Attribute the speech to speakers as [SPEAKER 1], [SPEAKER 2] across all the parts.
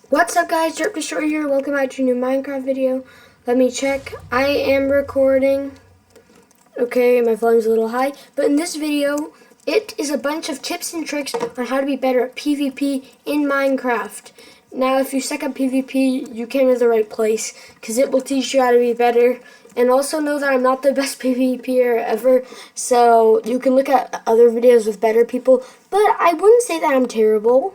[SPEAKER 1] What's up guys, Derp Destroyer here, welcome back to a new Minecraft video. Let me check, I am recording. Okay, my volume's a little high, but in this video, it is a bunch of tips and tricks on how to be better at PvP in Minecraft. Now, if you suck at PvP, you came to the right place, because it will teach you how to be better. And also know that I'm not the best PvPer ever, so you can look at other videos with better people, but I wouldn't say that I'm terrible.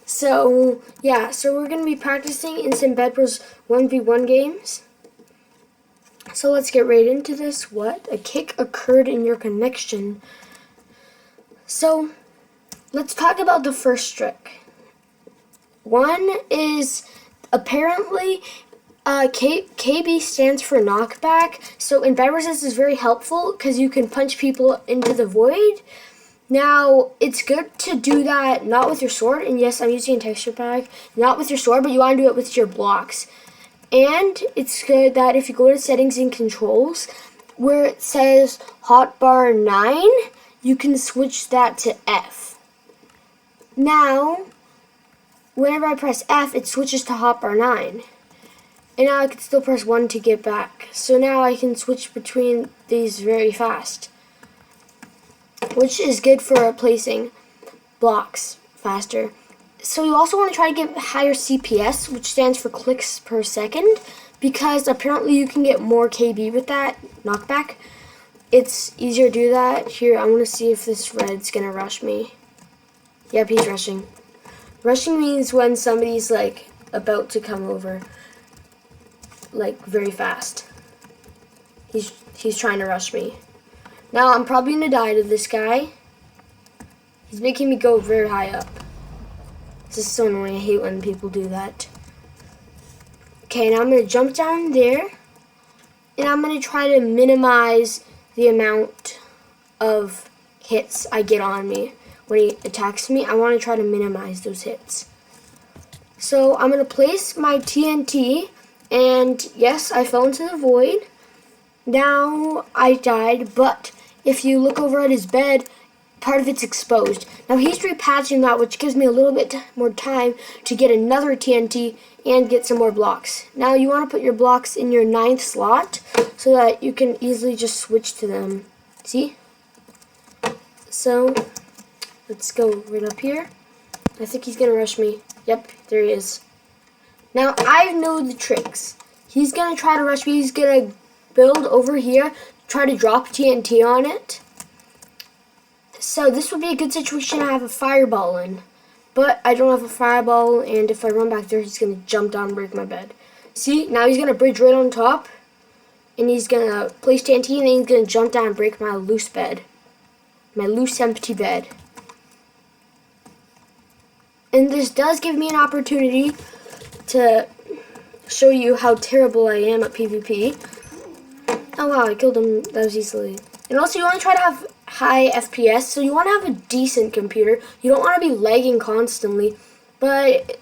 [SPEAKER 1] So, yeah, so we're going to be practicing in some Bed Wars 1v1 games. So let's get right into this. What? A kick occurred in your connection. So, let's talk about the first trick. One is, apparently, KB stands for knockback. So in Bed Wars this is very helpful because you can punch people into the void. Now, it's good to do that not with your sword, and yes, I'm using a texture pack, not with your sword, but you want to do it with your blocks. And it's good that if you go to settings and controls, where it says hotbar 9, you can switch that to F. Now, whenever I press F, it switches to hotbar 9. And now I can still press 1 to get back. So now I can switch between these very fast, which is good for placing blocks faster. So you also want to try to get higher CPS, which stands for clicks per second, because apparently you can get more KB with that knockback. It's easier to do that. Here, I want to see if this red's going to rush me. Yep, he's rushing. Rushing means when somebody's like about to come over, like very fast. He's trying to rush me. Now, I'm probably going to die to this guy. He's making me go very high up. This is so annoying. I hate when people do that. Okay, now I'm going to jump down there. And I'm going to try to minimize the amount of hits I get on me. When he attacks me, I want to try to minimize those hits. So, I'm going to place my TNT. And, yes, I fell into the void. Now, I died, but if you look over at his bed, part of it's exposed. Now he's repatching that, which gives me a little bit more time to get another TNT and get some more blocks. Now you want to put your blocks in your 9th slot so that you can easily just switch to them. See? So, let's go right up here. I think he's going to rush me. Yep, there he is. Now I know the tricks. He's going to try to rush me. He's going to build over here, try to drop TNT on it. So this would be a good situation to have a fireball in. But I don't have a fireball, and if I run back there, he's going to jump down and break my bed. See, now he's going to bridge right on top, and he's going to place TNT, and then he's going to jump down and break my loose bed. My loose, empty bed. And this does give me an opportunity to show you how terrible I am at PvP. Oh wow, I killed him that was easily. And also you want to try to have high FPS, so you want to have a decent computer. You don't want to be lagging constantly, but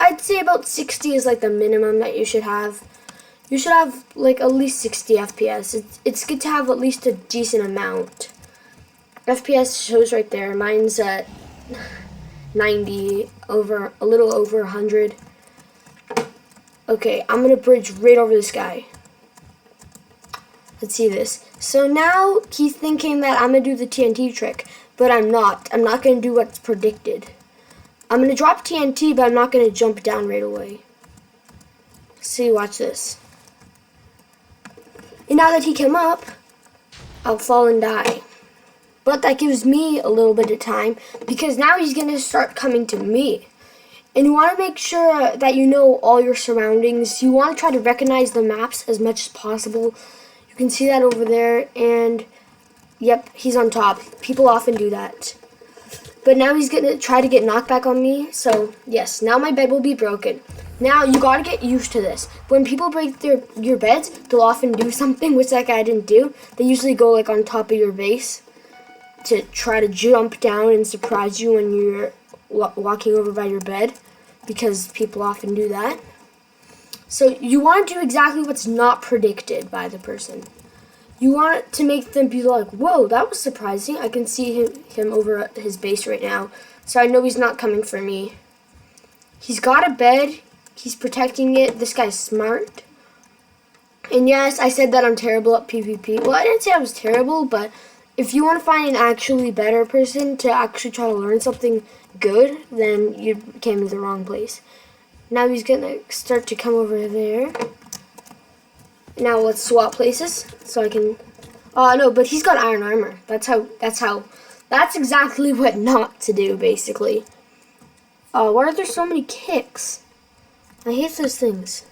[SPEAKER 1] I'd say about 60 is like the minimum that you should have. You should have like at least 60 FPS. It's good to have at least a decent amount. FPS shows right there. Mine's at 90, over a little over 100. Okay, I'm going to bridge right over this guy. Let's see this. So now he's thinking that I'm going to do the TNT trick, but I'm not. I'm not going to do what's predicted. I'm going to drop TNT, but I'm not going to jump down right away. See, watch this. And now that he came up, I'll fall and die. But that gives me a little bit of time, because now he's going to start coming to me. And you want to make sure that you know all your surroundings. You want to try to recognize the maps as much as possible. You can see that over there, and yep, he's on top. People often do that. But now he's going to try to get knockback on me, so yes, now my bed will be broken. Now, you got to get used to this. When people break your beds, they'll often do something, which that guy didn't do. They usually go like on top of your base to try to jump down and surprise you when you're walking over by your bed, because people often do that. So you want to do exactly what's not predicted by the person. You want to make them be like, whoa, that was surprising. I can see him over at his base right now. So I know he's not coming for me. He's got a bed. He's protecting it. This guy's smart. And yes, I said that I'm terrible at PvP. Well, I didn't say I was terrible, but if you want to find an actually better person to actually try to learn something good, then you came to the wrong place. Now he's going to start to come over there. Now let's swap places so I can... Oh, no, but he's got iron armor. That's exactly what not to do, basically. Oh, why are there so many kicks? I hate those things.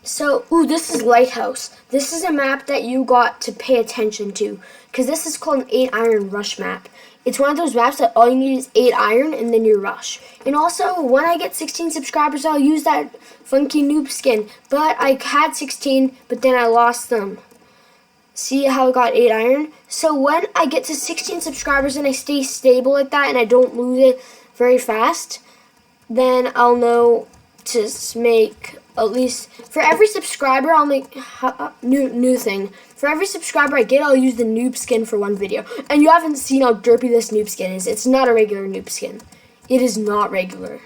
[SPEAKER 1] So, ooh, this is Lighthouse. This is a map that you got to pay attention to, because this is called an 8 iron rush map. It's one of those maps that all you need is 8 iron and then you rush. And also, when I get 16 subscribers, I'll use that funky noob skin. But I had 16, but then I lost them. See how I got 8 iron? So when I get to 16 subscribers and I stay stable like that and I don't lose it very fast, then I'll know to make at least, for every subscriber, I'll make new thing. For every subscriber I get, I'll use the noob skin for one video. And you haven't seen how derpy this noob skin is. It's not a regular noob skin. It is not regular.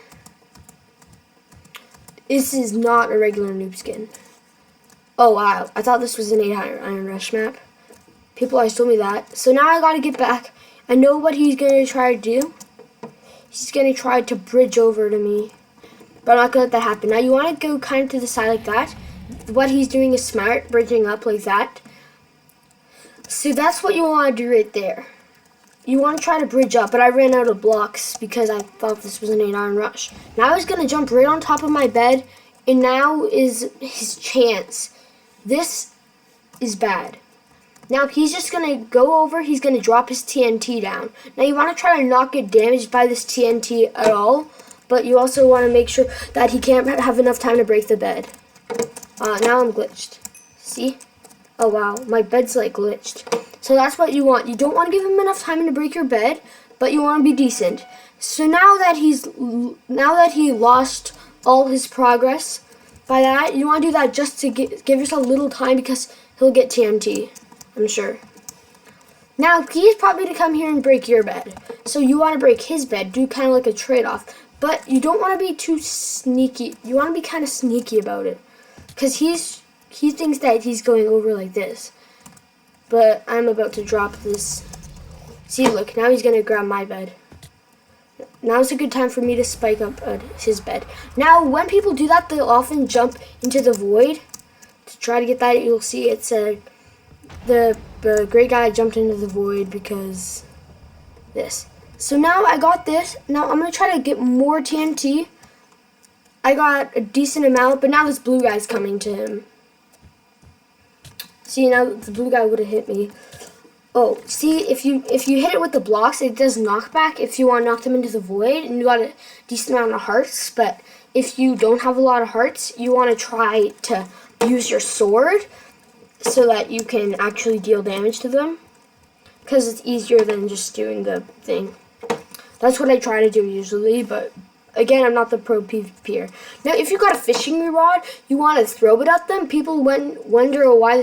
[SPEAKER 1] This is not a regular noob skin. Oh wow, I thought this was an 8 iron rush map. People always told me that. So now I gotta get back. I know what he's gonna try to do. He's gonna try to bridge over to me. But I'm not gonna let that happen. Now you wanna go kind of to the side like that. What he's doing is smart, bridging up like that. So that's what you wanna do right there. You wanna try to bridge up, but I ran out of blocks because I thought this was an 8 iron rush. Now he's gonna jump right on top of my bed, and now is his chance. This is bad. Now he's just gonna go over, he's gonna drop his TNT down. Now you wanna try to not get damaged by this TNT at all, but you also wanna make sure that he can't have enough time to break the bed. Now I'm glitched. See? Oh wow, my bed's like glitched. So that's what you want. You don't wanna give him enough time to break your bed, but you wanna be decent. So now that he lost all his progress, by that, you want to do that just to give yourself a little time because he'll get TNT, I'm sure. Now, he's probably going to come here and break your bed. So you want to break his bed, do kind of like a trade-off. But you don't want to be too sneaky. You want to be kind of sneaky about it. Because he thinks that he's going over like this. But I'm about to drop this. See, look, now he's going to grab my bed. Now's a good time for me to spike up his bed. Now, when people do that, they'll often jump into the void. To try to get that, you'll see it said, the great guy jumped into the void because this. So now I got this. Now I'm going to try to get more TNT. I got a decent amount, but now this blue guy's coming to him. See, now the blue guy would have hit me. Oh, see, if you hit it with the blocks, it does knockback if you want to knock them into the void, and you got a decent amount of hearts. But if you don't have a lot of hearts, you want to try to use your sword so that you can actually deal damage to them, because it's easier than just doing the thing. That's what I try to do usually, but again, I'm not the pro PvPer. Now, if you got a fishing rod, you want to throw it at them. People wonder why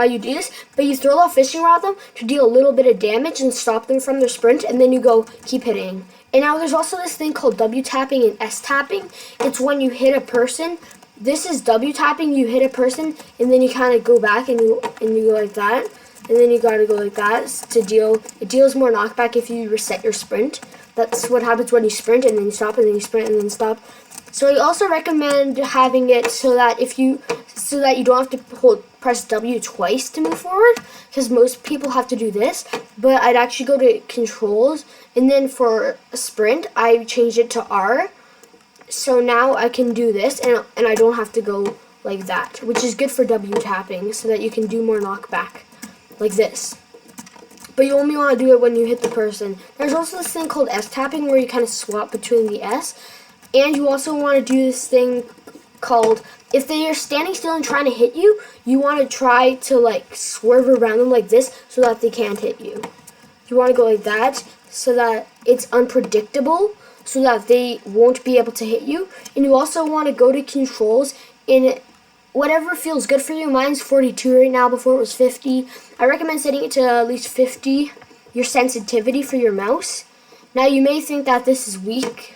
[SPEAKER 1] you do this, but you throw a fishing rod at them to deal a little bit of damage and stop them from their sprint, and then you go keep hitting. And now there's also this thing called W tapping and S tapping. It's when you hit a person. This is W tapping. You hit a person, and then you kind of go back and you go like that, and then you gotta go like that to deal. It deals more knockback if you reset your sprint. That's what happens when you sprint and then you stop and then you sprint and then stop. So I also recommend having it so that you don't have to press W twice to move forward, because most people have to do this. But I'd actually go to controls, and then for a sprint I changed it to R. So now I can do this and I don't have to go like that, which is good for W tapping so that you can do more knockback like this. But you only want to do it when you hit the person. There's also this thing called S tapping where you kind of swap between the S. And you also want to do this thing called, if they are standing still and trying to hit you, you want to try to like swerve around them like this so that they can't hit you. You want to go like that so that it's unpredictable, so that they won't be able to hit you. And you also want to go to controls in whatever feels good for you. Mine's 42 right now, before it was 50. I recommend setting it to at least 50, your sensitivity for your mouse. Now you may think that this is weak,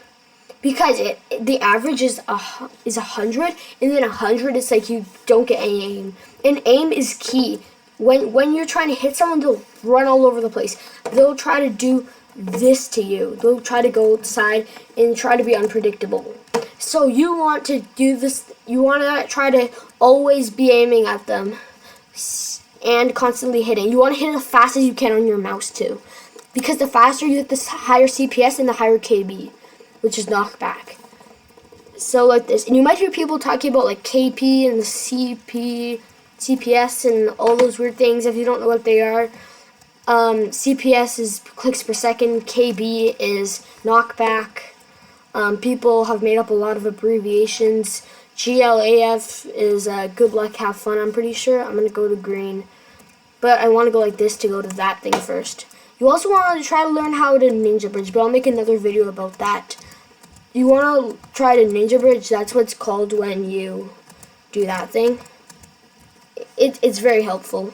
[SPEAKER 1] because the average is 100, and then 100 is like you don't get any aim. And aim is key. When you're trying to hit someone, they'll run all over the place. They'll try to do this to you. They'll try to go outside and try to be unpredictable. So you want to do this. You want to try to always be aiming at them and constantly hitting. You want to hit as fast as you can on your mouse too, because the faster you hit, the higher CPS and the higher KB, which is knockback. So like this, and you might hear people talking about like KP and the CPS and all those weird things. If you don't know what they are, CPS is clicks per second, KB is knockback. People have made up a lot of abbreviations. GLAF is good luck, have fun. I'm pretty sure. I'm gonna go to green, but I want to go like this to go to that thing first. You also want to try to learn how to ninja bridge, but I'll make another video about that. You want to try to ninja bridge. That's what it's called when you do that thing. It's very helpful.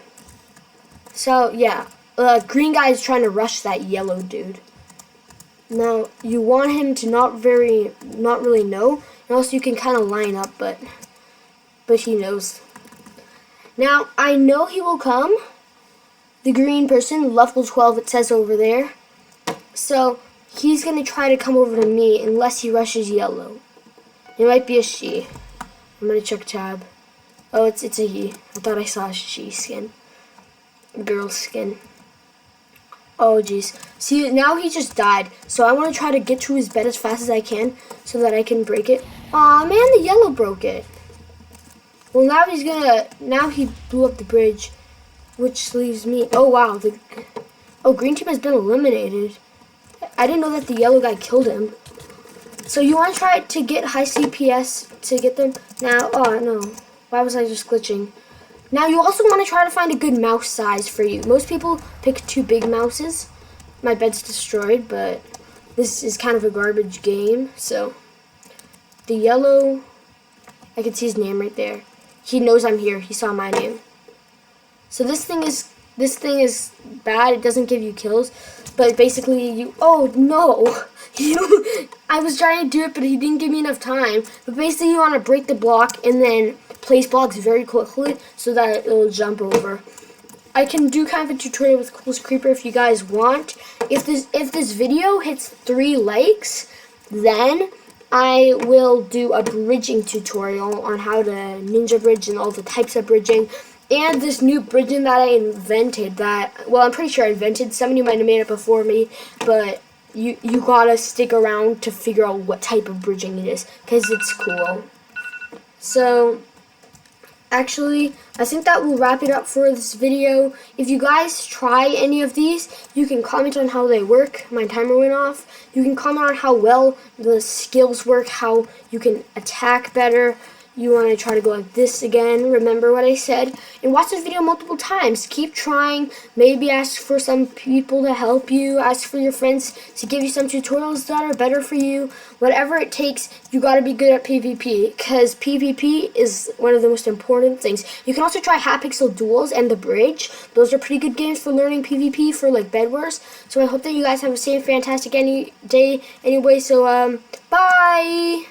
[SPEAKER 1] So yeah, green guy is trying to rush that yellow dude. Now you want him to not really know, and also you can kind of line up, but he knows. Now I know he will come. The green person, level 12, it says over there. So he's gonna try to come over to me unless he rushes yellow. It might be a she. I'm gonna check tab. Oh, it's a he. I thought I saw a she skin. Girl skin. Oh, jeez. See, now he just died. So I want to try to get to his bed as fast as I can so that I can break it. Aw, man, the yellow broke it. Well, now he blew up the bridge, which leaves me. Oh, wow. Green team has been eliminated. I didn't know that the yellow guy killed him. So you want to try to get high CPS to get them. Now, oh, no. Why was I just glitching? Now you also want to try to find a good mouse size for you. Most people pick 2 big mouses. My bed's destroyed, but this is kind of a garbage game. So the yellow, I can see his name right there. He knows I'm here. He saw my name. So this thing is bad. It doesn't give you kills, but basically you. Oh no! I was trying to do it, but he didn't give me enough time. But basically, you want to break the block and then place blocks very quickly so that it will jump over. I can do kind of a tutorial with Coolest Creeper if you guys want. If this video hits 3 likes, then I will do a bridging tutorial on how to ninja bridge and all the types of bridging. And this new bridging that I invented well, I'm pretty sure I invented. Somebody might have made it before me, but you gotta stick around to figure out what type of bridging it is, because it's cool. So actually, I think that will wrap it up for this video. If you guys try any of these, you can comment on how they work. My timer went off. You can comment on how well the skills work, how you can attack better. You want to try to go like this again. Remember what I said. And watch this video multiple times. Keep trying. Maybe ask for some people to help you. Ask for your friends to give you some tutorials that are better for you. Whatever it takes, you got to be good at PvP. Because PvP is one of the most important things. You can also try Hatpixel Duels and The Bridge. Those are pretty good games for learning PvP for like Bed Wars. So I hope that you guys have a safe, fantastic day anyway. So, bye!